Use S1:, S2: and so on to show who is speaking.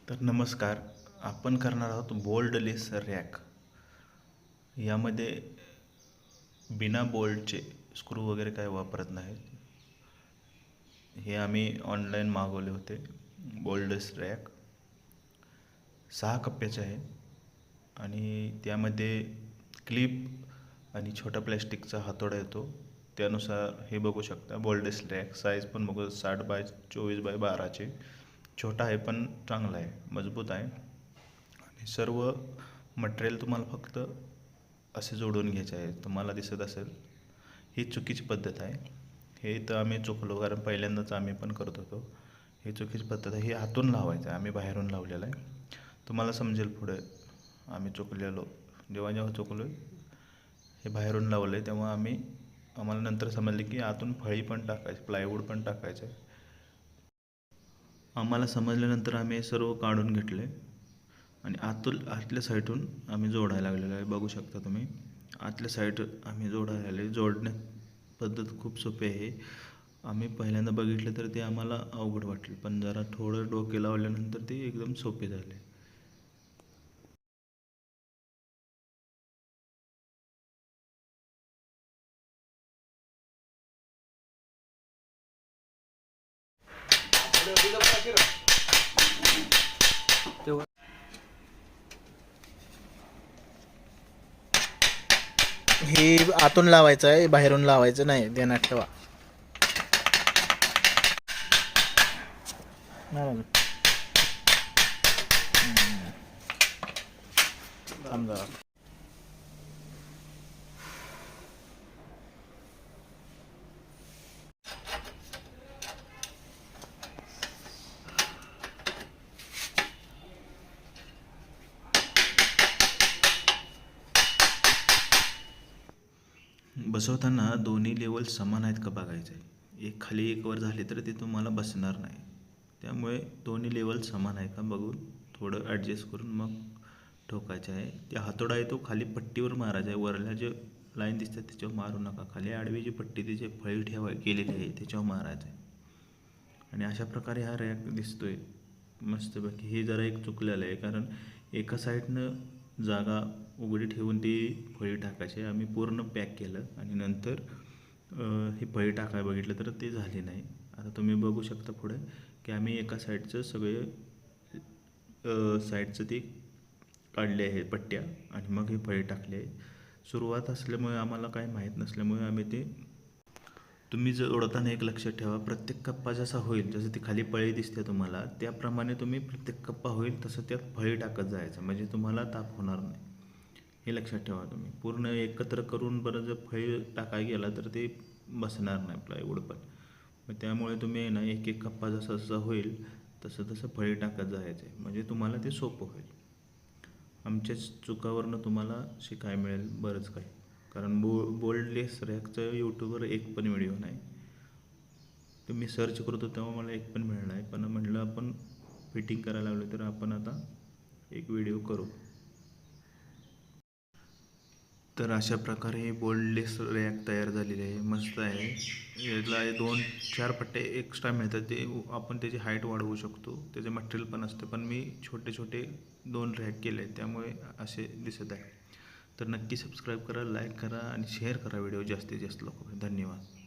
S1: तर नमस्कार. आपण करणार आहोत बोल्डलेस रॅक. यामध्ये बिना बोल्टचे स्क्रू वगैरे काय वापरत नाहीत. हे आम्ही ऑनलाईन मागवले होते. बोल्डलेस रॅक 6 कप्प्याचे आहे आणि त्यामध्ये क्लिप आणि छोटा प्लॅस्टिकचा हातोडा येतो. त्यानुसार हे बघू शकता. बोल्डलेस रॅक साईज पण बघू, 60 बाय 24 बाय 12चे. छोटा आहे पण चांगला आहे, मजबूत आहे. आणि सर्व मटेरियल तुम्हाला फक्त असे जोडून घ्यायचे आहे. तुम्हाला दिसत असेल ही चुकीची पद्धत आहे. हे तर आम्ही चुकलो, कारण पहिल्यांदाच आम्ही पण करत होतो. ही चुकीची पद्धत आहे. हे हातून लावायचं आहे, आम्ही बाहेरून लावलेलं आहे. तुम्हाला समजेल पुढे आम्ही चुकलेलो. जेव्हा चुकलो हे बाहेरून लावलं आहे, तेव्हा आम्हाला नंतर समजले की आतून फळी पण टाकायची, प्लायवूड पण टाकायचं आहे. आम्हाला समजल्यानंतर आम्ही हे सर्व काढून घेतले आणि आतल्या साईडून आम्ही जोडायला लागलेलो आहे. बघू शकता तुम्ही, आतल्या साईड आम्ही जोडायला आले. जोडण्यात पद्धत खूप सोपी आहे. आम्ही पहिल्यांदा बघितलं तर ते आम्हाला अवघड वाटले, पण जरा थोडं डोके लावल्यानंतर ते एकदम सोपे झाले.
S2: हे आतून लावायचं आहे, बाहेरून लावायचं नाही, ध्यानात ठेवा. समजा
S1: बसवताना दोन्ही लेवल समान आहेत का बघायचं आहे. एक खाली एक वर झाले तर ते तुम्हाला बसणार नाही. त्यामुळे दोन्ही लेवल समान आहे का बघून थोडं ॲडजस्ट करून मग ठोकायचं आहे. ते हातोडा आहे तो खाली पट्टीवर मारायचा आहे. वरल्या जे लाईन दिसतात त्याच्यावर मारू नका. खाली आडवी जी पट्टी तिचे फळी केलेली आहे त्याच्यावर मारायचं आहे. आणि अशा प्रकारे हा रॅक दिसतोय मस्तपैकी. हे जरा एक चुकलेलं आहे, कारण एका साईडनं जागा उघडी ठेवून ती फळी टाकायची. आम्ही पूर्ण पॅक केलं आणि नंतर ही फळी टाकायला बघितलं तर ते झाले नाही. आता तुम्ही बघू शकता पुढे की आम्ही एका साईडचं सगळे साईडचं ते काढले आहे पट्ट्या आणि मग ही फळी टाकली आहे. सुरुवात असल्यामुळे आम्हाला काही माहीत नसल्यामुळे आम्ही ते तुम्ही जोडताना एक लक्षात ठेवा, प्रत्येक कप्पा जसा होईल, जसं ती खाली फळी दिसते तुम्हाला, त्याप्रमाणे तुम्ही प्रत्येक कप्पा होईल तसं त्यात फळी टाकत जायचं, म्हणजे तुम्हाला ताप होणार नाही. हे लक्षात ठेवा. तुम्ही पूर्ण एकत्र करून बरं जर फळी टाकायला गेला तर ते बसणार नाही प्लायवूड पण. मग त्यामुळे तुम्ही ना एक एक कप्पा जसा जसा होईल तसं तसं फळी टाकत जायचं आहे, म्हणजे तुम्हाला ते सोपं होईल. आमच्याच चुकावरनं तुम्हाला शिकायला मिळेल बरंच काही, कारण बोल्डलेस रॅकचं यूट्यूबवर एक पण व्हिडिओ नाही. तर मी सर्च करतो तेव्हा मला एक पण मिळाला आहे, पण म्हटलं आपण फिटिंग करायला लागलो तर आपण आता एक व्हिडिओ करू. तर अशा प्रकारे बोल्डलेस रॅक तयार झालेली आहे. मस्त आहे. याला 2-4 पट्टे एक्स्ट्रा मिळतात, ते आपण त्याची हाईट वाढवू शकतो. त्याचे मटेरियल पण असतं, पण मी छोटे छोटे 2 रॅक केले आहेत त्यामुळे असे दिसत आहे. तर नक्की सबस्क्राईब करा, लाईक करा आणि शेअर करा व्हिडिओ जास्तीत जास्त लोकांपर्यंत. धन्यवाद.